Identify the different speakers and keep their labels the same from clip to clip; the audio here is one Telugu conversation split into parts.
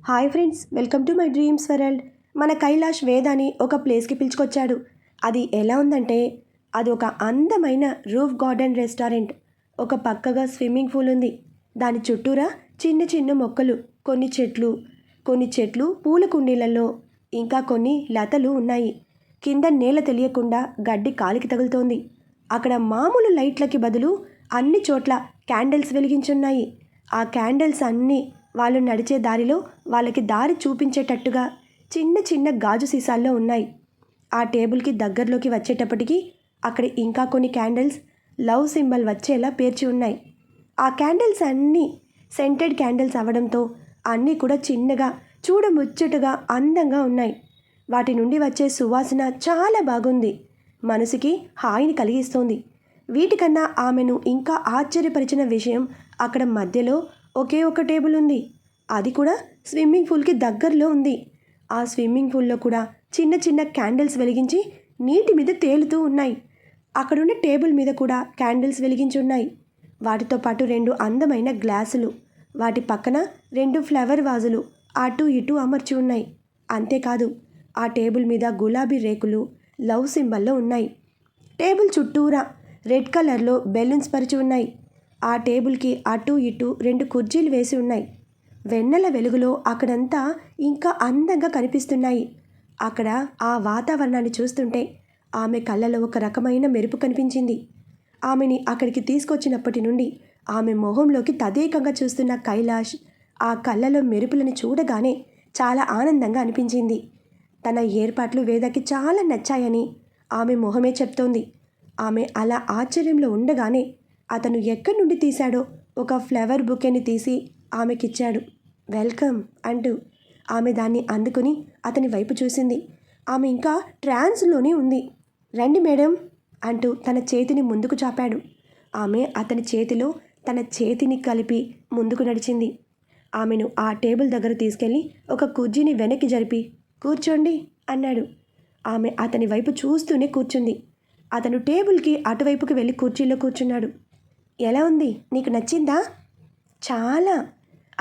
Speaker 1: Hi friends, welcome to my dreams world. మన కైలాష్ వేదాని ఒక ప్లేస్కి పిలుచుకొచ్చాడు. అది ఎలా ఉందంటే అది ఒక అందమైన రూఫ్ గార్డెన్ రెస్టారెంట్. ఒక పక్కగా స్విమ్మింగ్ పూల్ ఉంది. దాని చుట్టూరా చిన్న చిన్న మొక్కలు, కొన్ని చెట్లు పూల కుండీలలో, ఇంకా కొన్ని లతలు ఉన్నాయి. కింద నేల తెలియకుండా గడ్డి కాలికి తగులుతోంది. అక్కడ మామూలు లైట్లకి బదులు అన్ని చోట్ల క్యాండిల్స్ వెలిగించున్నాయి. ఆ క్యాండిల్స్ అన్నీ వాళ్ళు నడిచే దారిలో వాళ్ళకి దారి చూపించేటట్టుగా చిన్న చిన్న గాజు సీసాల్లో ఉన్నాయి. ఆ టేబుల్కి దగ్గరలోకి వచ్చేటప్పటికి అక్కడ ఇంకా కొన్ని క్యాండిల్స్ లవ్ సింబల్ వచ్చేలా పేర్చి ఉన్నాయి. ఆ క్యాండిల్స్ అన్నీ సెంటెడ్ క్యాండిల్స్ అవ్వడంతో అన్నీ కూడా చిన్నగా చూడముచ్చటగా అందంగా ఉన్నాయి. వాటి నుండి వచ్చే సువాసన చాలా బాగుంది. మనసుకి హాయిని కలిగిస్తోంది. వీటికన్నా ఆమెను ఇంకా ఆశ్చర్యపరిచిన విషయం, అక్కడ మధ్యలో ఒకే ఒక టేబుల్ ఉంది. అది కూడా స్విమ్మింగ్ పూల్కి దగ్గరలో ఉంది. ఆ స్విమ్మింగ్ పూల్లో కూడా చిన్న చిన్న క్యాండిల్స్ వెలిగించి నీటి మీద తేలుతూ ఉన్నాయి. అక్కడున్న టేబుల్ మీద కూడా క్యాండిల్స్ వెలిగించి ఉన్నాయి. వాటితో పాటు 2 అందమైన గ్లాసులు, వాటి పక్కన 2 ఫ్లవర్ వాజులు అటు ఇటు అమర్చి ఉన్నాయి. అంతేకాదు, ఆ టేబుల్ మీద గులాబీ రేకులు లవ్ సింబల్లో ఉన్నాయి. టేబుల్ చుట్టూరా రెడ్ కలర్లో బెలూన్స్ పరిచి ఉన్నాయి. ఆ టేబుల్కి అటు ఇటు 2 కుర్చీలు వేసి ఉన్నాయి. వెన్నెల వెలుగులో అక్కడంతా ఇంకా అందంగా కనిపిస్తున్నాయి. అక్కడ ఆ వాతావరణాన్ని చూస్తుంటే ఆమె కళ్ళలో ఒక రకమైన మెరుపు కనిపించింది. ఆమెని అక్కడికి తీసుకొచ్చినప్పటి నుండి ఆమె మొహంలోకి తదేకంగా చూస్తున్న కైలాష్ ఆ కళ్ళలో మెరుపులను చూడగానే చాలా ఆనందంగా అనిపించింది. తన ఏర్పాట్లు వేదకి చాలా నచ్చాయని ఆమె మొహమే చెప్తోంది. ఆమె అలా ఆశ్చర్యంలో ఉండగానే అతను ఎక్కడి నుండి తీశాడో ఒక ఫ్లవర్ బుకేని తీసి ఆమెకిచ్చాడు. వెల్కమ్ అంటూ ఆమె దాన్ని అందుకుని అతని వైపు చూసింది. ఆమె ఇంకా ట్రాన్స్లోనే ఉంది. రండి మేడం అంటూ తన చేతిని ముందుకు చాపాడు. ఆమె అతని చేతిలో తన చేతిని కలిపి ముందుకు నడిచింది. ఆమెను ఆ టేబుల్ దగ్గర తీసుకెళ్ళి ఒక కుర్చీని వెనక్కి జరిపి కూర్చోండి అన్నాడు. ఆమె అతని వైపు చూస్తూనే కూర్చుంది. అతను టేబుల్కి అటువైపుకి వెళ్ళి కుర్చీలో కూర్చున్నాడు. ఎలా ఉంది, నీకు నచ్చిందా? చాలా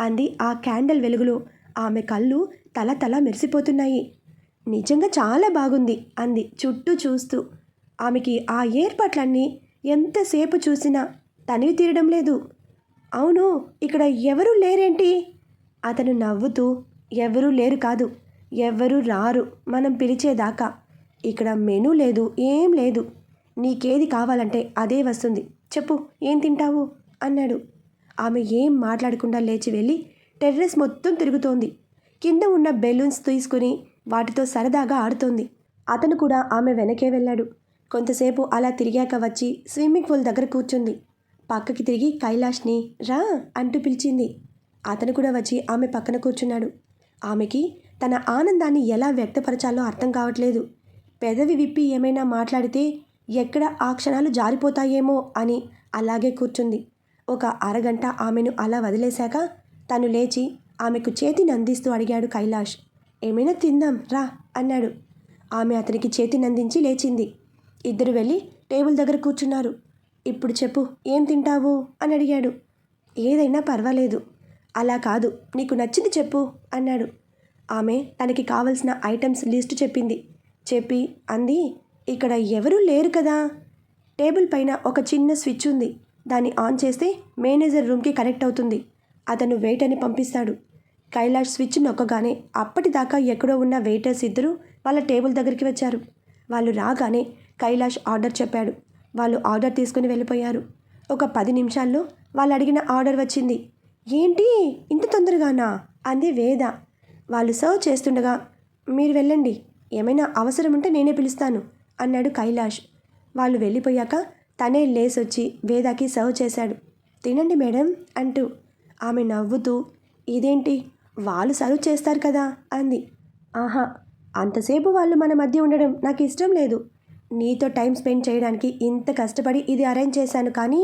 Speaker 1: అంది. ఆ క్యాండిల్ వెలుగులో ఆమె కళ్ళు తల తల మెరిసిపోతున్నాయి. నిజంగా చాలా బాగుంది అంది చుట్టూ చూస్తూ. ఆమెకి ఆ ఏర్పాట్లన్నీ ఎంతసేపు చూసినా తనివి తీరడం లేదు. అవును, ఇక్కడ ఎవరూ లేరేంటి? అతను నవ్వుతూ, ఎవరూ లేరు కాదు, ఎవరూ రారు మనం పిలిచేదాకా. ఇక్కడ మెనూ లేదు, ఏం లేదు. నీకేది కావాలంటే అదే వస్తుంది. చెప్పు, ఏం తింటావు అన్నాడు. ఆమె ఏం మాట్లాడకుండా లేచి వెళ్ళి టెర్రస్ మొత్తం తిరుగుతోంది. కింద ఉన్న బెలూన్స్ తీసుకుని వాటితో సరదాగా ఆడుతోంది. అతను కూడా ఆమె వెనకే వెళ్ళాడు. కొంతసేపు అలా తిరిగాక వచ్చి స్విమ్మింగ్ పూల్ దగ్గర కూర్చుంది. పక్కకి తిరిగి కైలాష్ని రా అంటూ పిలిచింది. అతను కూడా వచ్చి ఆమె పక్కన కూర్చున్నాడు. ఆమెకి తన ఆనందాన్ని ఎలా వ్యక్తపరచాలో అర్థం కావట్లేదు. పెదవి విప్పి ఏమైనా మాట్లాడితే ఎక్కడ ఆ క్షణాలు జారిపోతాయేమో అని అలాగే కూర్చుంది. ఒక అరగంట ఆమెను అలా వదిలేశాక తను లేచి ఆమెకు చేతిని అందిస్తూ అడిగాడు కైలాష్. ఏమైనా తిందాం రా అన్నాడు. ఆమె అతనికి చేతిని అందించి లేచింది. ఇద్దరు వెళ్ళి టేబుల్ దగ్గర కూర్చున్నారు. ఇప్పుడు చెప్పు, ఏం తింటావు అని అడిగాడు. ఏదైనా పర్వాలేదు. అలా కాదు, నీకు నచ్చింది చెప్పు అన్నాడు. ఆమె తనకి కావలసిన ఐటమ్స్ లిస్టు చెప్పి అంది, ఇక్కడ ఎవరూ లేరు కదా. టేబుల్ పైన ఒక చిన్న స్విచ్ ఉంది. దాన్ని ఆన్ చేస్తే మేనేజర్ రూమ్కి కనెక్ట్ అవుతుంది. అతను వెయిటర్ని పంపిస్తాడు. కైలాష్ స్విచ్ నొక్కగానే అప్పటిదాకా ఎక్కడో ఉన్న వెయిటర్స్ ఇద్దరు వాళ్ళ టేబుల్ దగ్గరికి వచ్చారు. వాళ్ళు రాగానే కైలాష్ ఆర్డర్ చెప్పాడు. వాళ్ళు ఆర్డర్ తీసుకుని వెళ్ళిపోయారు. ఒక 10 నిమిషాల్లో వాళ్ళు అడిగిన ఆర్డర్ వచ్చింది. ఏంటి ఇంత తొందరగానా అంది వేద. వాళ్ళు సర్వ్ చేస్తుండగా మీరు వెళ్ళండి, ఏమైనా అవసరం ఉంటే నేనే పిలుస్తాను అన్నాడు కైలాష్. వాళ్ళు వెళ్ళిపోయాక తనే లేసొచ్చి వేదాకి సర్వ్ చేశాడు. తినండి మేడం అంటూ. ఆమె నవ్వుతూ, ఇదేంటి వాళ్ళు సర్వ్ చేస్తారు కదా అంది. ఆహా, అంతసేపు వాళ్ళు మన మధ్య ఉండడం నాకు ఇష్టం లేదు. నీతో టైం స్పెండ్ చేయడానికి ఇంత కష్టపడి ఇది అరేంజ్ చేశాను, కానీ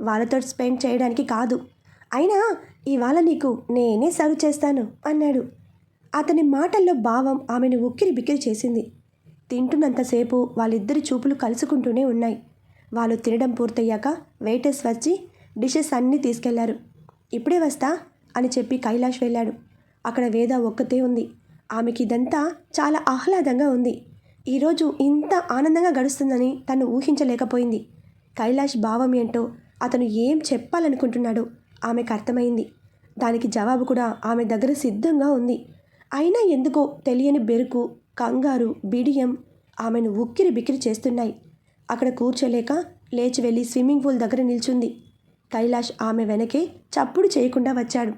Speaker 1: వాళ్ళతో స్పెండ్ చేయడానికి కాదు. అయినా ఇవాళ నీకు నేనే సర్వ్ చేస్తాను అన్నాడు. అతని మాటల్లో భావం ఆమెను ఉక్కిరి బిక్కిరి చేసింది. తింటున్నంతసేపు వాళ్ళిద్దరి చూపులు కలుసుకుంటూనే ఉన్నాయి. వాళ్ళు తినడం పూర్తయ్యాక వెయిటర్స్ వచ్చి డిషెస్ అన్నీ తీసుకెళ్లారు. ఇప్పుడే వస్తా అని చెప్పి కైలాష్ వెళ్ళాడు. అక్కడ వేద ఒక్కతే ఉంది. ఆమెకి ఇదంతా చాలా ఆహ్లాదంగా ఉంది. ఈరోజు ఇంత ఆనందంగా గడుస్తుందని తను ఊహించలేకపోయింది. కైలాష్ భావం ఏంటో, అతను ఏం చెప్పాలనుకుంటున్నాడో ఆమెకు అర్థమైంది. దానికి జవాబు కూడా ఆమె దగ్గర సిద్ధంగా ఉంది. అయినా ఎందుకో తెలియని బెరుకు, కంగారు, బిడియం ఆమెను ఉక్కిరి బిక్కిరి చేస్తున్నాయి. అక్కడ కూర్చోలేక లేచి వెళ్ళి స్విమ్మింగ్ పూల్ దగ్గర నిల్చుంది. కైలాష్ ఆమె వెనకే చప్పుడు చేయకుండా వచ్చాడు.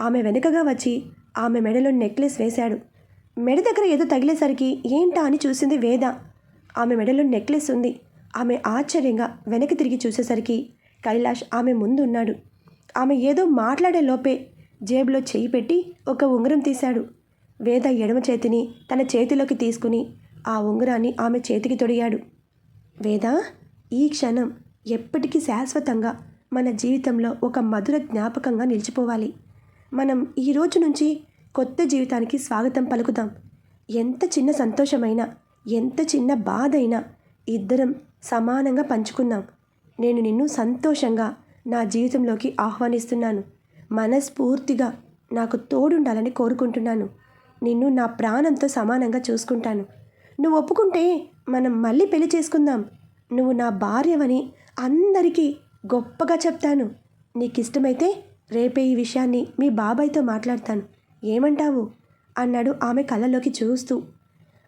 Speaker 1: ఆమె వెనుకగా వచ్చి ఆమె మెడలో నెక్లెస్ వేశాడు. మెడ దగ్గర ఏదో తగిలేసరికి ఏంటా అని చూసింది వేద. ఆమె మెడలో నెక్లెస్ ఉంది. ఆమె ఆశ్చర్యంగా వెనక్కి తిరిగి చూసేసరికి కైలాష్ ఆమె ముందు ఉన్నాడు. ఆమె ఏదో మాట్లాడే లోపే జేబులో చేయి పెట్టి ఒక ఉంగరం తీశాడు. వేద ఎడమ చేతిని తన చేతిలోకి తీసుకుని ఆ ఉంగరాన్ని ఆమె చేతికి తొడిగాడు. వేద, ఈ క్షణం ఎప్పటికీ శాశ్వతంగా మన జీవితంలో ఒక మధుర జ్ఞాపకంగా నిలిచిపోవాలి. మనం ఈ రోజు నుంచి కొత్త జీవితానికి స్వాగతం పలుకుదాం. ఎంత చిన్న సంతోషమైనా, ఎంత చిన్న బాధ అయినా ఇద్దరం సమానంగా పంచుకుందాం. నేను నిన్ను సంతోషంగా నా జీవితంలోకి ఆహ్వానిస్తున్నాను. మనస్ఫూర్తిగా నాకు తోడుండాలని కోరుకుంటున్నాను. నిన్ను నా ప్రాణంతో సమానంగా చూసుకుంటాను. నువ్వు ఒప్పుకుంటే మనం మళ్ళీ పెళ్లి చేసుకుందాం. నువ్వు నా భార్యవని అందరికీ గొప్పగా చెప్తాను. నీకు ఇష్టమైతే రేపే ఈ విషయాన్ని మీ బాబాయ్తో మాట్లాడతాను. ఏమంటావు అన్నాడు ఆమె కళ్ళలోకి చూస్తూ.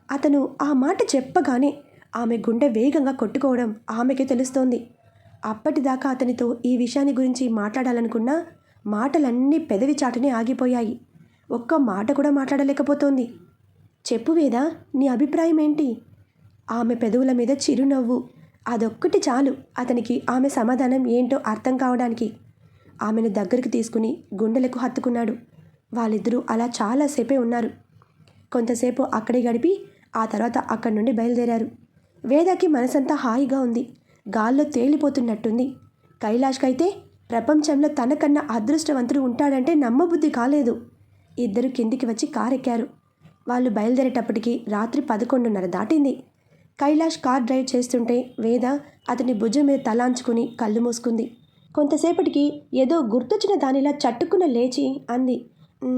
Speaker 1: అతను ఆ మాట చెప్పగానే ఆమె గుండె వేగంగా కొట్టుకోవడం ఆమెకే తెలుస్తోంది. అప్పటిదాకా అతనితో ఈ విషయాన్ని గురించి మాట్లాడాలనుకున్న మాటలన్నీ పెదవి చాటునే ఆగిపోయాయి. ఒక్క మాట కూడా మాట్లాడలేకపోతోంది. చెప్పు వేదా, నీ అభిప్రాయం ఏంటి? ఆమె పెదవుల మీద చిరునవ్వు. అదొక్కటి చాలు అతనికి ఆమె సమాధానం ఏంటో అర్థం కావడానికి. ఆమెను దగ్గరికి తీసుకుని గుండెలకు హత్తుకున్నాడు. వాళ్ళిద్దరూ అలా చాలాసేపే ఉన్నారు. కొంతసేపు అక్కడే గడిపి ఆ తర్వాత అక్కడి నుండి బయలుదేరారు. వేదకి మనసంతా హాయిగా ఉంది. గాల్లో తేలిపోతున్నట్టుంది. కైలాష్కైతే ప్రపంచంలో తనకన్నా అదృష్టవంతుడు ఉంటాడంటే నమ్మబుద్ధి కాలేదు. ఇద్దరు కిందికి వచ్చి కారెక్కారు. వాళ్ళు బయలుదేరేటప్పటికి రాత్రి 11:30 దాటింది. కైలాష్ కార్ డ్రైవ్ చేస్తుంటే వేద అతని భుజం మీద తలాంచుకుని కళ్ళు మూసుకుంది. కొంతసేపటికి ఏదో గుర్తొచ్చిన దానిలా చట్టుకున్న లేచి అంది,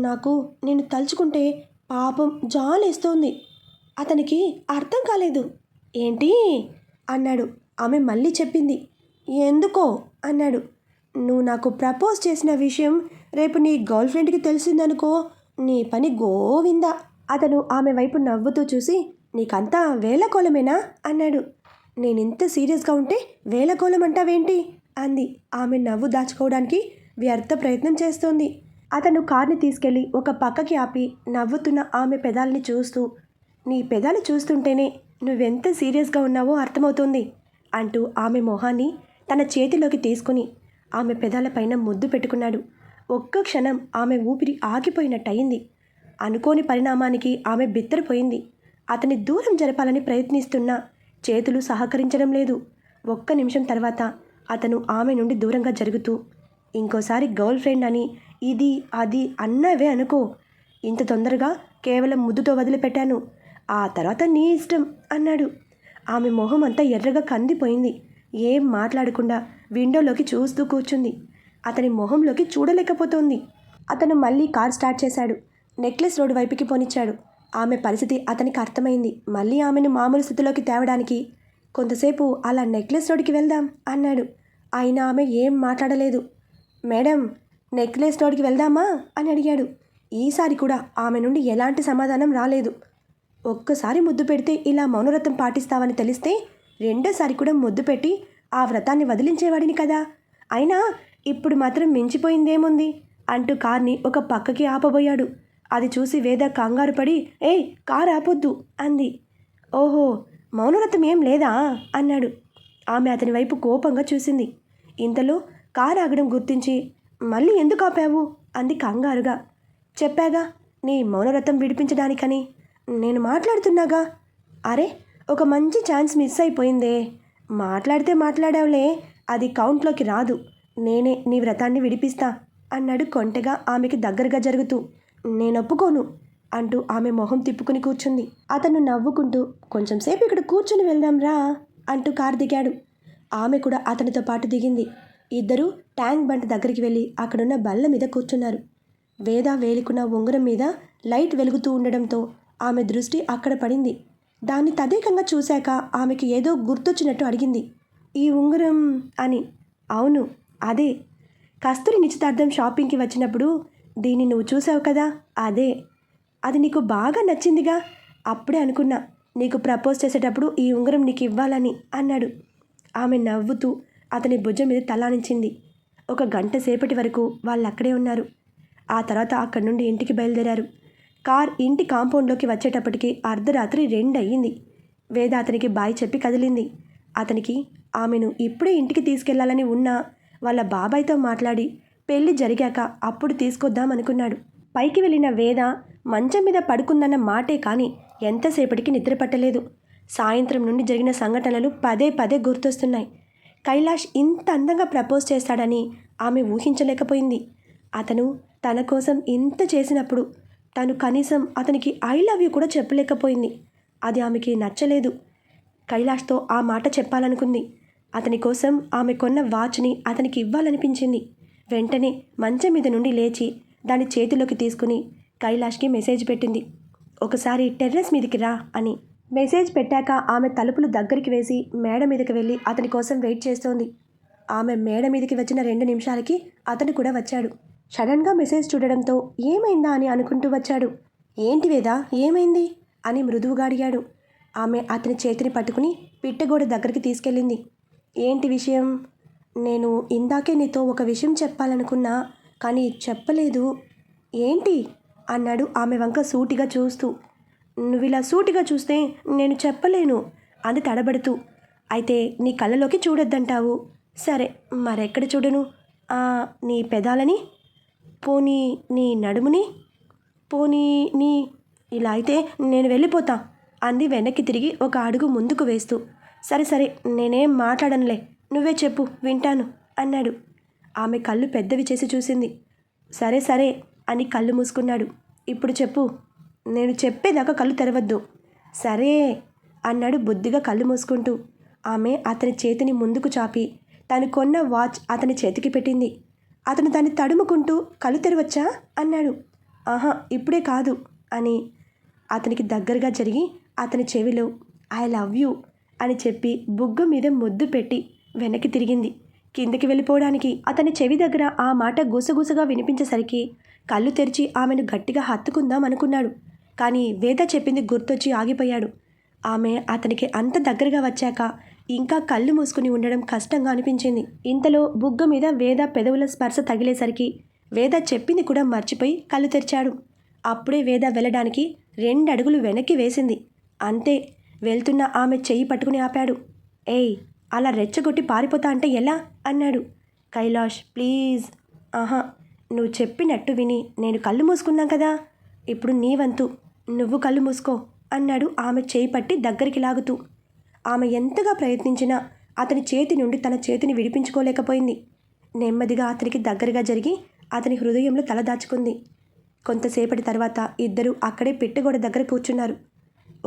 Speaker 1: నాకు నేను తలుచుకుంటే పాపం జాలేస్తోంది. అతనికి అర్థం కాలేదు. ఏంటి అన్నాడు. ఆమె మళ్ళీ చెప్పింది. ఎందుకో అన్నాడు. నువ్వు నాకు ప్రపోజ్ చేసిన విషయం రేపు నీ గర్ల్ ఫ్రెండ్కి తెలిసిందనుకో, నీ పని గోవిందా. అతను ఆమె వైపు నవ్వుతూ చూసి, నీకంతా వేళకోళమేనా అన్నాడు. నేనింత సీరియస్గా ఉంటే వేళకోళం అంటావేంటి అంది. ఆమె నవ్వు దాచుకోవడానికి వ్యర్థ ప్రయత్నం చేస్తోంది. అతను కార్ని తీసుకెళ్ళి ఒక పక్కకి ఆపి నవ్వుతున్న ఆమె పెదాలని చూస్తూ, నీ పెదాలు చూస్తుంటేనే నువ్వెంత సీరియస్గా ఉన్నావో అర్థమవుతోంది అంటూ ఆమె మొహాన్ని తన చేతిలోకి తీసుకుని ఆమె పెదాలపైన ముద్దు పెట్టుకున్నాడు. ఒక్క క్షణం ఆమె ఊపిరి ఆగిపోయినట్టయింది. అనుకోని పరిణామానికి ఆమె బిత్తరపోయింది. అతని దూరం జరపాలని ప్రయత్నిస్తున్నా చేతులు సహకరించడం లేదు. ఒక్క నిమిషం తర్వాత అతను ఆమె నుండి దూరంగా జరుగుతూ, ఇంకోసారి గర్ల్ ఫ్రెండ్ అని ఇది అది అన్నవే అనుకో. ఇంత తొందరగా కేవలం ముద్దుతో వదిలిపెట్టాను. ఆ తర్వాత నీ ఇష్టం అన్నాడు. ఆమె మొహం అంతా ఎర్రగా కందిపోయింది. ఏం మాట్లాడకుండా విండోలోకి చూస్తూ కూర్చుంది. అతని మొహంలోకి చూడలేకపోతోంది. అతను మళ్ళీ కార్ స్టార్ట్ చేశాడు. నెక్లెస్ రోడ్డు వైపుకి పోనిచ్చాడు. ఆమె పరిస్థితి అతనికి అర్థమైంది. మళ్ళీ ఆమెను మామూలు స్థితిలోకి తేవడానికి కొంతసేపు అలా నెక్లెస్ రోడ్డుకి వెళ్దాం అన్నాడు. అయినా ఆమె ఏం మాట్లాడలేదు. మేడం, నెక్లెస్ రోడ్డుకి వెళ్దామా అని అడిగాడు. ఈసారి కూడా ఆమె నుండి ఎలాంటి సమాధానం రాలేదు. ఒక్కసారి ముద్దు పెడితే ఇలా మౌనవ్రతం పాటిస్తావని తెలిస్తే రెండోసారి కూడా ముద్దు పెట్టి ఆ వ్రతాన్ని వదిలించేవాడిని కదా. అయినా ఇప్పుడు మాత్రం మించిపోయిందేముంది అంటూ కార్ని ఒక పక్కకి ఆపబోయాడు. అది చూసి వేద కంగారు పడి, ఏయ్ కారు ఆపొద్దు అంది. ఓహో, మౌనవ్రతం ఏం లేదా అన్నాడు. ఆమె అతని వైపు కోపంగా చూసింది. ఇంతలో కారు ఆగడం గుర్తించి, మళ్ళీ ఎందుకు ఆపావు అంది కంగారుగా. చెప్పాగా నీ మౌనవ్రతం విడిపించడానికని. నేను మాట్లాడుతున్నాగా. అరే, ఒక మంచి ఛాన్స్ మిస్ అయిపోయిందే. మాట్లాడితే మాట్లాడావులే, అది కౌంట్లోకి రాదు. నేనే నీ వ్రతాన్ని విడిపిస్తా అన్నాడు కొంటెగా ఆమెకి దగ్గరగా జరుగుతూ. నేనొప్పుకోను అంటూ ఆమె మొహం తిప్పుకుని కూర్చుంది. అతను నవ్వుకుంటూ, కొంచెం సేపు ఇక్కడ కూర్చుని వెళ్దాం రా అంటూ కారు దిగాడు. ఆమె కూడా అతనితో పాటు దిగింది. ఇద్దరూ ట్యాంక్ బండ్ దగ్గరికి వెళ్ళి అక్కడున్న బల్ల మీద కూర్చున్నారు. వేద వేలికున్న ఉంగరం మీద లైట్ వెలుగుతూ ఉండడంతో ఆమె దృష్టి అక్కడ పడింది. దాన్ని తదేకంగా చూశాక ఆమెకి ఏదో గుర్తొచ్చినట్టు అడిగింది, ఈ ఉంగరం అని. అవును, అదే. కస్తూరి నిశ్చితార్థం షాపింగ్కి వచ్చినప్పుడు దీన్ని నువ్వు చూసావు కదా, అదే. అది నీకు బాగా నచ్చిందిగా. అప్పుడే అనుకున్నా నీకు ప్రపోజ్ చేసేటప్పుడు ఈ ఉంగరం నీకు ఇవ్వాలని అన్నాడు. ఆమె నవ్వుతూ అతని భుజం మీద తలానించింది. ఒక గంట సేపటి వరకు వాళ్ళు అక్కడే ఉన్నారు. ఆ తర్వాత అక్కడి నుండి ఇంటికి బయలుదేరారు. కార్ ఇంటి కాంపౌండ్లోకి వచ్చేటప్పటికి అర్ధరాత్రి 2 అయ్యింది. వేద అతనికి బాయ్ చెప్పి కదిలింది. అతనికి ఆమెను ఇప్పుడే ఇంటికి తీసుకెళ్లాలని ఉన్నా వాళ్ళ బాబాయ్తో మాట్లాడి పెళ్లి జరిగాక అప్పుడు తీసుకొద్దామనుకున్నాడు. పైకి వెళ్ళిన వేద మంచం మీద పడుకుందన్న మాటే కానీ ఎంతసేపటికి నిద్ర పట్టలేదు. సాయంత్రం నుండి జరిగిన సంఘటనలు పదే పదే గుర్తొస్తున్నాయి. కైలాష్ ఇంత అందంగా ప్రపోజ్ చేస్తాడని ఆమె ఊహించలేకపోయింది. అతను తన కోసం ఇంత చేసినప్పుడు తను కనీసం అతనికి ఐ లవ్ యూ కూడా చెప్పలేకపోయింది. అది ఆమెకి నచ్చలేదు. కైలాష్తో ఆ మాట చెప్పాలనుకుంది. అతని కోసం ఆమె కొన్న వాచ్ని అతనికి ఇవ్వాలనిపించింది. వెంటనే మంచం మీద నుండి లేచి దాన్ని చేతిలోకి తీసుకుని కైలాష్కి మెసేజ్ పెట్టింది. ఒకసారి టెర్రస్ మీదకి రా అని. మెసేజ్ పెట్టాక ఆమె తలుపులు దగ్గరికి వేసి మేడ మీదకి వెళ్ళి అతని కోసం వెయిట్ చేస్తోంది. ఆమె మేడ మీదకి వచ్చిన 2 నిమిషాలకి అతను కూడా వచ్చాడు. సడన్గా మెసేజ్ చూడడంతో ఏమైందా అని అనుకుంటూ వచ్చాడు. ఏంటి వేదా, ఏమైంది అని మృదువుగా అడిగాడు. ఆమె అతని చేతిని పట్టుకుని పిట్టగోడ దగ్గరికి తీసుకెళ్ళింది. ఏంటి విషయం? నేను ఇందాకే నీతో ఒక విషయం చెప్పాలనుకున్నా కానీ చెప్పలేదు. ఏంటి అన్నాడు ఆమె వంక సూటిగా చూస్తూ. నువ్విలా సూటిగా చూస్తే నేను చెప్పలేను అంది తడబడుతూ. అయితే నీ కళ్ళలోకి చూడొద్దంటావు. సరే, మరెక్కడ చూడను? నీ పెదాలని, పోనీ నీ నడుముని, పోనీ నీ. ఇలా అయితే నేను వెళ్ళిపోతా అంది వెనక్కి తిరిగి ఒక అడుగు ముందుకు వేస్తూ. సరే సరే, నేనేం మాట్లాడనులే, నువ్వే చెప్పు, వింటాను అన్నాడు. ఆమె కళ్ళు పెద్దవి చేసి చూసింది. సరే సరే అని కళ్ళు మూసుకున్నాడు. ఇప్పుడు చెప్పు. నేను చెప్పేదాకా కళ్ళు తెరవద్దు. సరే అన్నాడు బుద్ధిగా కళ్ళు మూసుకుంటూ. ఆమె అతని చేతిని ముందుకు చాపి తను కొన్న వాచ్ అతని చేతికి పెట్టింది. అతను దాన్ని తడుముకుంటూ కళ్ళు తెరవచ్చా అన్నాడు. ఆహా, ఇప్పుడే కాదు అని అతనికి దగ్గరగా జరిగి అతని చెవిలో ఐ లవ్ యూ అని చెప్పి బుగ్గ మీద ముద్దు పెట్టి వెనక్కి తిరిగింది కిందకి వెళ్ళిపోవడానికి. అతని చెవి దగ్గర ఆ మాట గుసగుసగా వినిపించేసరికి కళ్ళు తెరిచి ఆమెను గట్టిగా హత్తుకుందాం అనుకున్నాడు. కానీ వేద చెప్పింది గుర్తొచ్చి ఆగిపోయాడు. ఆమె అతనికి అంత దగ్గరగా వచ్చాక ఇంకా కళ్ళు మూసుకుని ఉండడం కష్టంగా అనిపించింది. ఇంతలో బుగ్గ మీద వేద పెదవుల స్పర్శ తగిలేసరికి వేద చెప్పింది కూడా మర్చిపోయి కళ్ళు తెరిచాడు. అప్పుడే వేద వెళ్ళడానికి 2 అడుగులు వెనక్కి వేసింది. అంతే, వెళ్తున్న ఆమె చెయ్యి పట్టుకుని ఆపాడు. ఏయ్, అలా రెచ్చగొట్టి పారిపోతా అంటే ఎలా అన్నాడు. కైలాష్ ప్లీజ్. ఆహా, నువ్వు చెప్పినట్టు విని నేను కళ్ళు మూసుకున్నాం కదా, ఇప్పుడు నీ వంతు, నువ్వు కళ్ళు మూసుకో అన్నాడు ఆమె చేయి పట్టి దగ్గరికి లాగుతూ. ఆమె ఎంతగా ప్రయత్నించినా అతని చేతి నుండి తన చేతిని విడిపించుకోలేకపోయింది. నెమ్మదిగా అతనికి దగ్గరగా జరిగి అతని హృదయంలో తలదాచుకుంది. కొంతసేపటి తర్వాత ఇద్దరూ అక్కడే పెట్టెగోడ దగ్గర కూర్చున్నారు.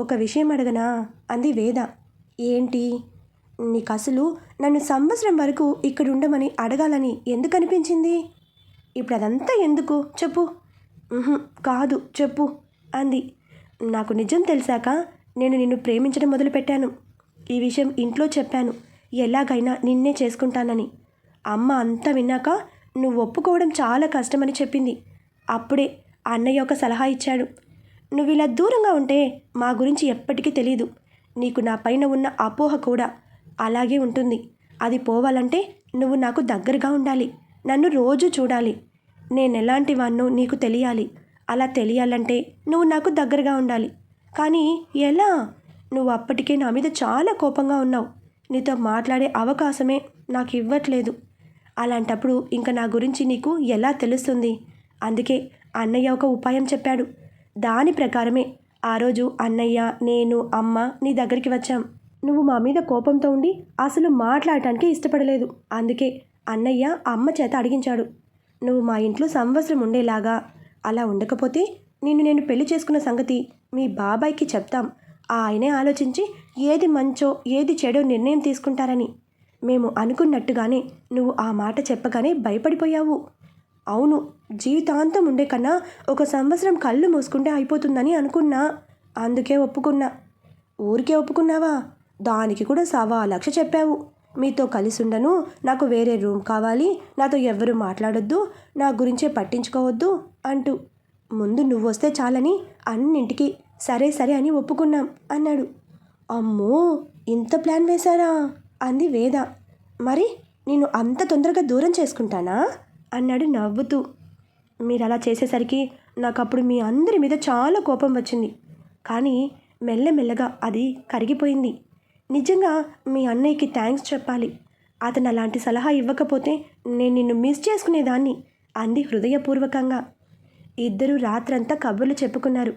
Speaker 1: ఒక విషయం అడగనా అంది వేద. ఏంటి? నీకు అసలు నన్ను సంవత్సరం వరకు ఇక్కడ ఉండమని అడగాలని ఎందుకు అనిపించింది? ఇప్పుడు అదంతా ఎందుకు చెప్పు. కాదు, చెప్పు అంది. నాకు నిజం తెలిసాక నేను నిన్ను ప్రేమించడం మొదలుపెట్టాను. ఈ విషయం ఇంట్లో చెప్పాను, ఎలాగైనా నిన్నే చేసుకుంటానని. అమ్మ అంతా విన్నాక నువ్వు ఒప్పుకోవడం చాలా కష్టమని చెప్పింది. అప్పుడే అన్నయ్య ఒక సలహా ఇచ్చాడు. నువ్వు ఇలా దూరంగా ఉంటే మా గురించి ఎప్పటికీ తెలీదు. నీకు నా పైన ఉన్న అపోహ కూడా అలాగే ఉంటుంది. అది పోవాలంటే నువ్వు నాకు దగ్గరగా ఉండాలి, నన్ను రోజు చూడాలి, నేనెలాంటి వాణ్ణో నీకు తెలియాలి. అలా తెలియాలంటే నువ్వు నాకు దగ్గరగా ఉండాలి. కానీ ఎలా? నువ్వు అప్పటికే నా మీద చాలా కోపంగా ఉన్నావు. నీతో మాట్లాడే అవకాశమే నాకు ఇవ్వట్లేదు. అలాంటప్పుడు ఇంకా నా గురించి నీకు ఎలా తెలుస్తుంది? అందుకే అన్నయ్య ఒక ఉపాయం చెప్పాడు. దాని ప్రకారమే ఆ రోజు అన్నయ్య, నేను, అమ్మ నీ దగ్గరికి వచ్చాం. నువ్వు మా మీద కోపంతో ఉండి అసలు మాట్లాడటానికి ఇష్టపడలేదు. అందుకే అన్నయ్య అమ్మ చేత అడిగించాడు. నువ్వు మా ఇంట్లో సంవత్సరం ఉండేలాగా. అలా ఉండకపోతే నేను పెళ్లి చేసుకున్న సంగతి మీ బాబాయ్కి చెప్తాం. ఆయనే ఆలోచించి ఏది మంచో ఏది చెడో నిర్ణయం తీసుకుంటారని. మేము అనుకున్నట్టుగానే నువ్వు ఆ మాట చెప్పగానే భయపడిపోయావు. అవును, జీవితాంతం ఉండే కన్నా 1 సంవత్సరం కళ్ళు మూసుకుంటే అయిపోతుందని అనుకున్నా. అందుకే ఒప్పుకున్నా. ఊరికే ఒప్పుకున్నావా? దానికి కూడా 1,00,000 చెప్పావు. మీతో కలిసి ఉండను, నాకు వేరే రూమ్ కావాలి, నాతో ఎవ్వరూ మాట్లాడొద్దు, నా గురించే పట్టించుకోవద్దు అంటూ. ముందు నువ్వొస్తే చాలని అన్నింటికి సరే సరే అని ఒప్పుకున్నాం అన్నాడు. అమ్మో, ఇంత ప్లాన్ వేశారా అంది వేద. మరి నేను అంత తొందరగా దూరం చేసుకుంటానా అన్నాడు నవ్వుతూ. మీరు అలా చేసేసరికి నాకప్పుడు మీ అందరి మీద చాలా కోపం వచ్చింది. కానీ మెల్లమెల్లగా అది కరిగిపోయింది. నిజంగా మీ అన్నయ్యకి థ్యాంక్స్ చెప్పాలి. అతను అలాంటి సలహా ఇవ్వకపోతే నేను నిన్ను మిస్ చేసుకునేదాన్ని అంది హృదయపూర్వకంగా. ఇద్దరూ రాత్రంతా కబుర్లు చెప్పుకున్నారు.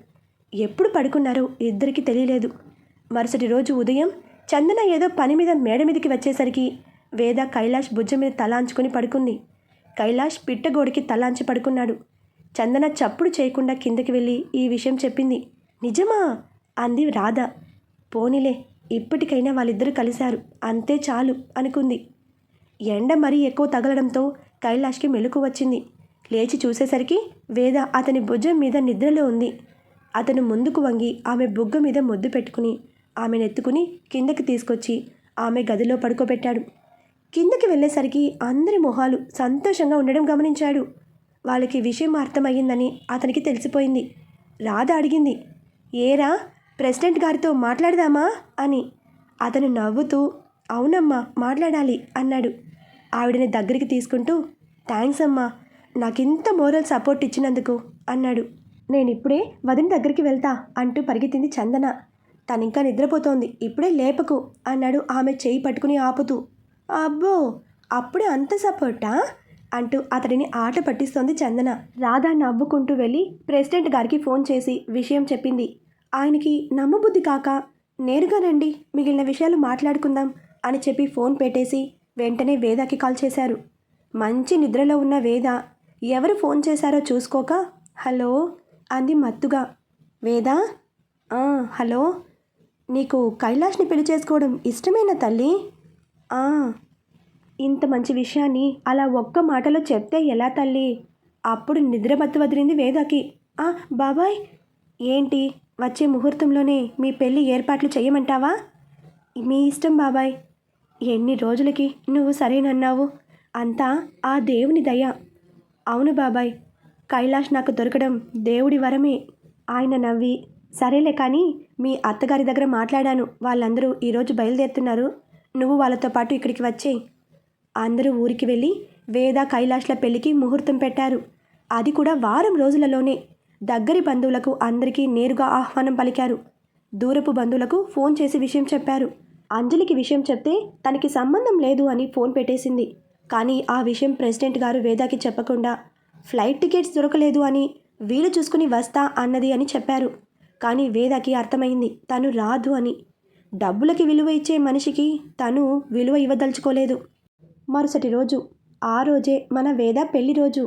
Speaker 1: ఎప్పుడు పడుకున్నారో ఇద్దరికీ తెలియలేదు. మరుసటి రోజు ఉదయం చందన ఏదో పని మీద మేడ మీదకి వచ్చేసరికి వేద కైలాష్ భుజం మీద తలాంచుకొని పడుకుంది. కైలాష్ పిట్టగోడికి తలాంచి పడుకున్నాడు. చందన చప్పుడు చేయకుండా కిందకి వెళ్ళి ఈ విషయం చెప్పింది. నిజమా అంది రాధ. పోనీలే, ఇప్పటికైనా వాళ్ళిద్దరూ కలిశారు, అంతే చాలు అనుకుంది. ఎండ మరీ ఎక్కువ తగలడంతో కైలాష్కి మెలకు వచ్చింది. లేచి చూసేసరికి వేద అతని భుజం మీద నిద్రలో ఉంది. అతను ముందుకు వంగి ఆమె బుగ్గ మీద ముద్దు పెట్టుకుని ఆమెనెత్తుకుని కిందకి తీసుకొచ్చి ఆమె గదిలో పడుకోబెట్టాడు. కిందకి వెళ్ళేసరికి అందరి మొహాలు సంతోషంగా ఉండడం గమనించాడు. వాళ్ళకి విషయం అర్థమయ్యిందని అతనికి తెలిసిపోయింది. రాధ అడిగింది, ఏరా ప్రెసిడెంట్ గారితో మాట్లాడదామా అని. అతను నవ్వుతూ అవునమ్మా మాట్లాడాలి అన్నాడు. ఆవిడని దగ్గరికి తీసుకుంటూ థ్యాంక్స్ అమ్మా, నాకింత మోరల్ సపోర్ట్ ఇచ్చినందుకు అన్నాడు. నేనిప్పుడే వదిన దగ్గరికి వెళ్తా అంటూ పరిగెత్తింది చందన. తనింకా నిద్రపోతోంది, ఇప్పుడే లేపకు అన్నాడు ఆమె చేయి పట్టుకుని ఆపుతూ. అబ్బో, అప్పుడే అంత సపోర్టా అంటూ అతడిని ఆట పట్టిస్తోంది చందన. రాధ నవ్వుకుంటూ వెళ్ళి ప్రెసిడెంట్ గారికి ఫోన్ చేసి విషయం చెప్పింది. ఆయనకి నమ్మబుద్ధి కాక నేరుగా రండి, మిగిలిన విషయాలు మాట్లాడుకుందాం అని చెప్పి ఫోన్ పెట్టేసి వెంటనే వేదాకి కాల్ చేశారు. మంచి నిద్రలో ఉన్న వేద ఎవరు ఫోన్ చేశారో చూసుకోక హలో అంది మత్తుగా. వేదా, హలో, నీకు కైలాష్ని పెళ్లి చేసుకోవడం ఇష్టమేనా తల్లి? ఇంత మంచి విషయాన్ని అలా ఒక్క మాటలో చెప్తే ఎలా తల్లి? అప్పుడు నిద్రమత్తు వదిలింది వేదాకి. బాబాయ్, ఏంటి వచ్చే ముహూర్తంలోనే మీ పెళ్ళి ఏర్పాట్లు చేయమంటావా? మీ ఇష్టం బాబాయ్. ఎన్ని రోజులకి నువ్వు సరేనన్నావు? అంతా ఆ దేవుని దయ. అవును బాబాయ్, కైలాష్ నాకు దొరకడం దేవుడి వరమే. ఆయన నవ్వి సరేలే కానీ మీ అత్తగారి దగ్గర మాట్లాడాను, వాళ్ళందరూ ఈరోజు బయలుదేరుతున్నారు, నువ్వు వాళ్ళతో పాటు ఇక్కడికి వచ్చేయి. అందరూ ఊరికి వెళ్ళి వేద కైలాష్ల పెళ్లికి ముహూర్తం పెట్టారు. అది కూడా వారం రోజులలోనే. దగ్గరి బంధువులకు అందరికీ నేరుగా ఆహ్వానం పలికారు. దూరపు బంధువులకు ఫోన్ చేసి విషయం చెప్పారు. అంజలికి విషయం చెప్తే తనకి సంబంధం లేదు అని ఫోన్ పెట్టేసింది. కానీ ఆ విషయం ప్రెసిడెంట్ గారు వేదాకి చెప్పకుండా ఫ్లైట్ టికెట్స్ దొరకలేదు అని వీలు చూసుకుని వస్తా అన్నది అని చెప్పారు. కానీ వేదాకి అర్థమైంది తను రాదు అని. డబ్బులకి విలువ ఇచ్చే మనిషికి తను విలువ ఇవ్వదలుచుకోలేదు. మరుసటి రోజు, ఆ రోజే మన వేద పెళ్లి రోజు.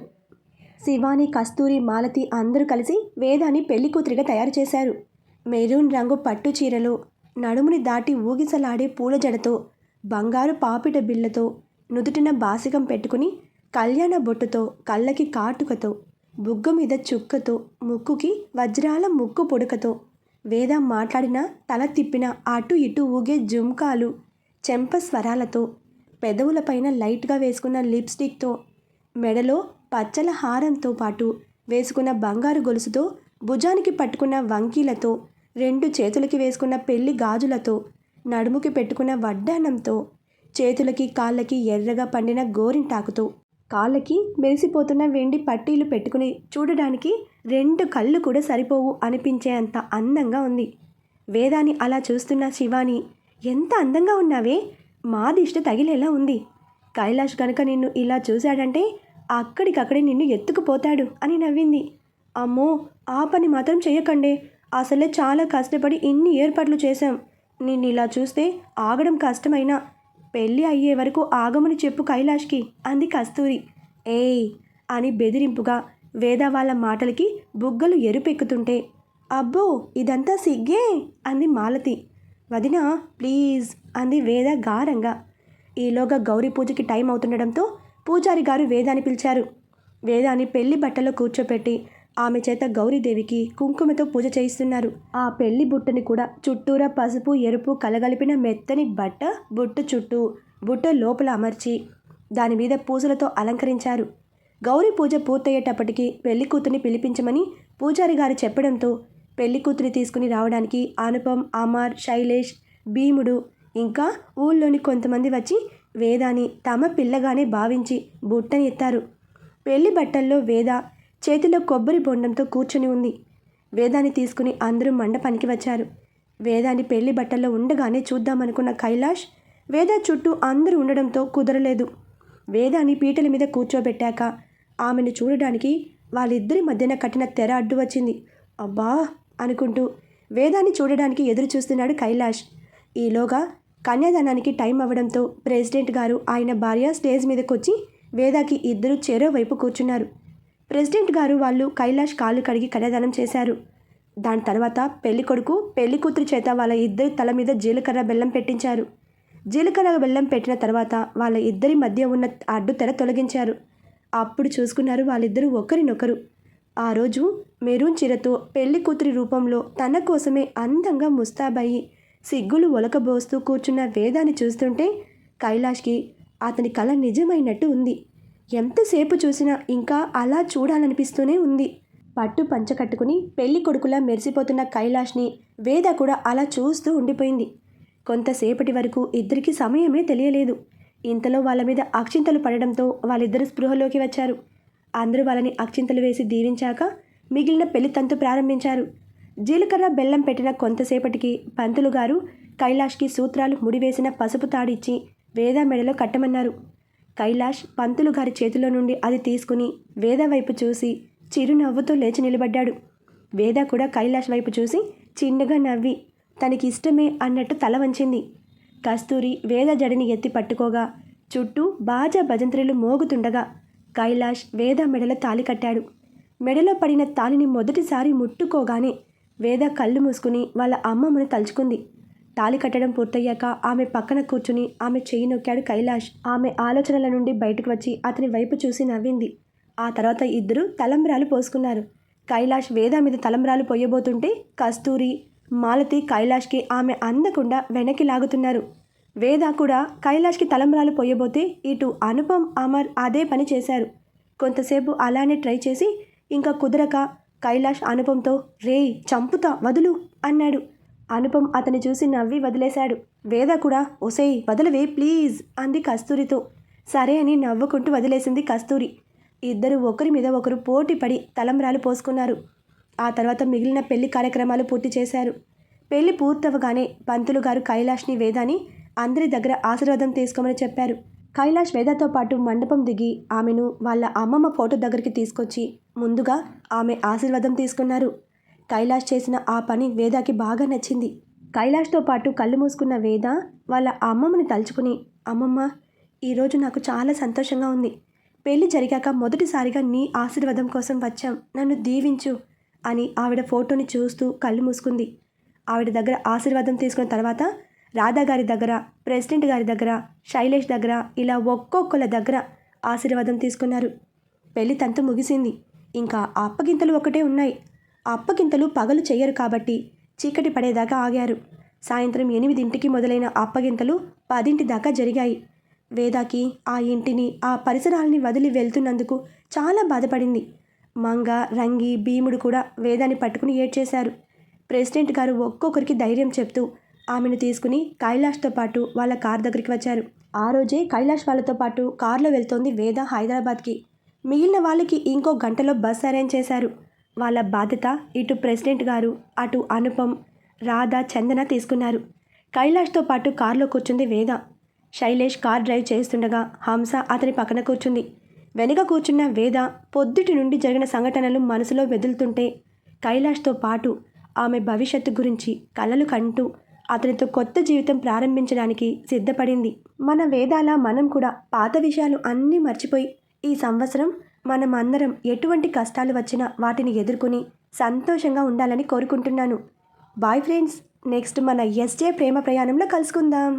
Speaker 1: శివాని, కస్తూరి, మాలతి అందరూ కలిసి వేదాని పెళ్లి కూతురిగా తయారు చేశారు. మెరూన్ రంగు పట్టు చీరలో, నడుముని దాటి ఊగిసలాడే పూల జడతో, బంగారు పాపిట బిళ్ళతో, నుదుటిన బాసికం పెట్టుకుని, కళ్యాణ బొట్టుతో, కళ్ళకి కాటుకతో, బుగ్గ మీద చుక్కతో, ముక్కుకి వజ్రాల ముక్కు పొడుకతో, వేద మాట్లాడిన తల తిప్పిన అటు ఇటు ఊగే జుంకాలు, చెంప స్వరాలతో, పెదవులపైన లైట్గా వేసుకున్న లిప్స్టిక్తో, మెడలో పచ్చల హారంతో పాటు వేసుకున్న బంగారు గొలుసుతో, భుజానికి పట్టుకున్న వంకీలతో, 2 చేతులకి వేసుకున్న పెళ్లి గాజులతో, నడుముకి పెట్టుకున్న వడ్డానంతో, చేతులకి కాళ్ళకి ఎర్రగా పండిన గోరింటాకుతో, కాళ్ళకి మెరిసిపోతున్న వెండి పట్టీలు పెట్టుకుని చూడడానికి 2 కళ్ళు కూడా సరిపోవు అనిపించే అంత అందంగా ఉంది. వేదాని అలా చూస్తున్న శివాని, ఎంత అందంగా ఉన్నావే, మా దిష్టి తగిలేలా ఉంది. కైలాష్ కనుక నిన్ను ఇలా చూశాడంటే అక్కడికక్కడే నిన్ను ఎత్తుకుపోతాడు అని నవ్వింది. అమ్మో, ఆ పని మాత్రం చేయకండే, అసలే చాలా కష్టపడి ఇన్ని ఏర్పాట్లు చేశాం. నిన్ను ఇలా చూస్తే ఆగడం కష్టమైనా పెళ్ళి అయ్యే వరకు ఆగమని చెప్పు కైలాష్కి అంది కస్తూరి. ఏయ్ అని బెదిరింపుగా వేద వాళ్ళ మాటలకి బుగ్గలు ఎరుపెక్కుతుంటే, అబ్బో ఇదంతా సిగ్గే అంది మాలతి. వదినా ప్లీజ్ అంది వేద గారంగా. ఈలోగా గౌరీ పూజకి టైం అవుతుండడంతో పూజారి గారు వేదాన్ని పిలిచారు. వేదాని పెళ్లి బట్టలో కూర్చోపెట్టి ఆమె చేత గౌరీదేవికి కుంకుమతో పూజ చేయిస్తున్నారు. ఆ పెళ్లి బుట్టని కూడా చుట్టూరా పసుపు ఎరుపు కలగలిపిన మెత్తని బుట్ట చుట్టూ బుట్ట లోపల అమర్చి దాని మీద పూసలతో అలంకరించారు. గౌరీ పూజ పూర్తయ్యేటప్పటికి పెళ్లి కూతురిని పిలిపించమని పూజారి గారు చెప్పడంతో పెళ్లి కూతురిని తీసుకుని రావడానికి అనుపమ్, అమర్, శైలేష్, భీముడు ఇంకా ఊళ్ళోని కొంతమంది వచ్చి వేదాని తమ పిల్లగానే భావించి బుట్టని ఎత్తారు. పెళ్లి బట్టల్లో వేద చేతిలో కొబ్బరి బొండంతో కూర్చుని ఉంది. వేదాన్ని తీసుకుని అందరూ మండపానికి వచ్చారు. వేదాన్ని పెళ్లి బట్టల్లో ఉండగానే చూద్దామనుకున్న కైలాష్ వేద చుట్టూ అందరూ ఉండడంతో కుదరలేదు. వేదాన్ని పీటల మీద కూర్చోబెట్టాక ఆమెను చూడడానికి వాళ్ళిద్దరి మధ్యన కట్టిన తెర అడ్డు వచ్చింది. అబ్బా అనుకుంటూ వేదాన్ని చూడడానికి ఎదురు చూస్తున్నాడు కైలాష్. ఈలోగా కన్యాదానానికి టైం అవ్వడంతో ప్రెసిడెంట్ గారు ఆయన భార్య స్టేజ్ మీదకి వచ్చి వేదాకి ఇద్దరు చెరో వైపు కూర్చున్నారు. ప్రెసిడెంట్ గారు వాళ్ళు కైలాష్ కాళ్ళు కడిగి కన్యాదానం చేశారు. దాని తర్వాత పెళ్లి కొడుకు పెళ్లి కూతురు చేత వాళ్ళ ఇద్దరి తల మీద జీలకర్ర బెల్లం పెట్టించారు. జీలకర్ర బెల్లం పెట్టిన తర్వాత వాళ్ళ ఇద్దరి మధ్య ఉన్న అడ్డు తెర తొలగించారు. అప్పుడు చూసుకున్నారు వాళ్ళిద్దరూ ఒకరినొకరు. ఆ రోజు మెరూన్ చీరతో పెళ్లి కూతురి రూపంలో తన కోసమే అందంగా ముస్తాబయ్యి సిగ్గులు ఒలకబోస్తూ కూర్చున్న వేదాన్ని చూస్తుంటే కైలాష్కి అతని కల నిజమైనట్టు ఉంది. ఎంతసేపు చూసినా ఇంకా అలా చూడాలనిపిస్తూనే ఉంది. పట్టు పంచ కట్టుకుని పెళ్లి కొడుకులా మెరిసిపోతున్న కైలాష్ని వేద కూడా అలా చూస్తూ ఉండిపోయింది. కొంతసేపటి వరకు ఇద్దరికి సమయమే తెలియలేదు. ఇంతలో వాళ్ళ మీద అక్షింతలు పడడంతో వాళ్ళిద్దరు స్పృహలోకి వచ్చారు. అందరూ వాళ్ళని అక్షింతలు వేసి దీవించాక మిగిలిన పెళ్లి తంతు ప్రారంభించారు. జీలకర్ర బెల్లం పెట్టిన కొంతసేపటికి పంతులు గారు కైలాష్కి సూత్రాలు ముడివేసిన పసుపు తాడిచ్చి వేద మెడలో కట్టమన్నారు. కైలాష్ పంతులు గారి చేతిలో నుండి అది తీసుకుని వేద వైపు చూసి చిరునవ్వుతో లేచి నిలబడ్డాడు. వేద కూడా కైలాష్ వైపు చూసి చిన్నగా నవ్వి తనకి ఇష్టమే అన్నట్టు తల వంచింది. కస్తూరి వేద జడిని ఎత్తి పట్టుకోగా చుట్టూ బాజా భజంత్రీలు మోగుతుండగా కైలాష్ వేద మెడలో తాళి కట్టాడు. మెడలో పడిన తాళిని మొదటిసారి ముట్టుకోగానే వేద కళ్ళు మూసుకుని వాళ్ళ అమ్మమ్మను తలుచుకుంది. తాళి కట్టడం పూర్తయ్యాక ఆమె పక్కన కూర్చుని ఆమె చెయ్యి నొక్కాడు కైలాష్. ఆమె ఆలోచనల నుండి బయటకు వచ్చి అతని వైపు చూసి నవ్వింది. ఆ తర్వాత ఇద్దరు తలంబ్రాలు పోసుకున్నారు. కైలాష్ వేద మీద తలంబ్రాలు పోయబోతుంటే కస్తూరి, మాలతి కైలాష్కి ఆమె అందకుండా వెనక్కి లాగుతున్నారు. వేద కూడా కైలాష్కి తలంబ్రాలు పోయబోతే ఇటు అనుపమ్, అమర్ అదే పని చేశారు. కొంతసేపు అలానే ట్రై చేసి ఇంకా కుదరక కైలాష్ అనుపంతో రేయ్ చంపుతా వదులు అన్నాడు. అనుపమ్ అతని చూసి నవ్వి వదిలేశాడు. వేద కూడా ఒసేయ్ వదలవే ప్లీజ్ అంది కస్తూరితో. సరే అని నవ్వుకుంటూ వదిలేసింది కస్తూరి. ఇద్దరు ఒకరి మీద ఒకరు పోటీ పడి తలంబ్రాలు పోసుకున్నారు. ఆ తర్వాత మిగిలిన పెళ్లి కార్యక్రమాలు పూర్తి చేశారు. పెళ్లి పూర్తవగానే పంతులు గారు కైలాష్ని వేదాని అందరి దగ్గర ఆశీర్వాదం తీసుకోమని చెప్పారు. కైలాష్ వేదతో పాటు మండపం దిగి ఆమెను వాళ్ళ అమ్మమ్మ ఫోటో దగ్గరికి తీసుకొచ్చి ముందుగా ఆమె ఆశీర్వాదం తీసుకున్నారు. కైలాష్ చేసిన ఆ పని వేదాకి బాగా నచ్చింది. కైలాష్తో పాటు కళ్ళు మూసుకున్న వేద వాళ్ళ అమ్మమ్మని తలుచుకుని అమ్మమ్మ ఈరోజు నాకు చాలా సంతోషంగా ఉంది. పెళ్లి జరిగాక మొదటిసారిగా నీ ఆశీర్వాదం కోసం వచ్చాం, నన్ను దీవించు అని ఆవిడ ఫోటోని చూస్తూ కళ్ళు మూసుకుంది. ఆవిడ దగ్గర ఆశీర్వాదం తీసుకున్న తర్వాత రాధా గారి దగ్గర, ప్రెసిడెంట్ గారి దగ్గర, శైలేష్ దగ్గర ఇలా ఒక్కొక్కళ్ళ దగ్గర ఆశీర్వాదం తీసుకున్నారు. పెళ్లి తంతు ముగిసింది. ఇంకా అప్పగింతలు ఒకటే ఉన్నాయి. అప్పగింతలు పగలు చెయ్యరు కాబట్టి చీకటి పడేదాకా ఆగారు. సాయంత్రం 8ంటికి మొదలైన అప్పగింతలు 10 దాకా జరిగాయి. వేదాకి ఆ ఇంటిని ఆ పరిసరాలని వదిలి వెళ్తున్నందుకు చాలా బాధపడింది. మంగ, రంగి, భీముడు కూడా వేదాన్ని పట్టుకుని ఏడ్చేశారు. ప్రెసిడెంట్ గారు ఒక్కొక్కరికి ధైర్యం చెప్తూ ఆమెను తీసుకుని కైలాష్తో పాటు వాళ్ళ కార్ దగ్గరికి వచ్చారు. ఆ రోజే కైలాష్ వాళ్ళతో పాటు కార్లో వెళ్తోంది వేద హైదరాబాద్కి. మిగిలిన వాళ్ళకి ఇంకో గంటలో బస్ అరేంజ్ చేశారు. వాళ్ళ బాధ్యత ఇటు ప్రెసిడెంట్ గారు, అటు అనుపమ్, రాధ, చందన తీసుకున్నారు. కైలాష్తో పాటు కార్లో కూర్చుంది వేద. శైలేష్ కార్ డ్రైవ్ చేస్తుండగా హంస అతని పక్కన కూర్చుంది. వెనుక కూర్చున్న వేద పొద్దుటి నుండి జరిగిన సంఘటనలు మనసులో వెదులుతుంటే కైలాష్తో పాటు ఆమె భవిష్యత్తు గురించి కలలు కంటూ అతనితో కొత్త జీవితం ప్రారంభించడానికి సిద్ధపడింది. మన వేదాల మనం కూడా పాత విషయాలు అన్నీ మర్చిపోయి ఈ సంవత్సరం మనం అందరం ఎటువంటి కష్టాలు వచ్చినా వాటిని ఎదుర్కొని సంతోషంగా ఉండాలని కోరుకుంటున్నాను. బాయ్ ఫ్రెండ్స్, నెక్స్ట్ మన ఎస్జే ప్రేమ ప్రయాణంలో కలుసుకుందాం.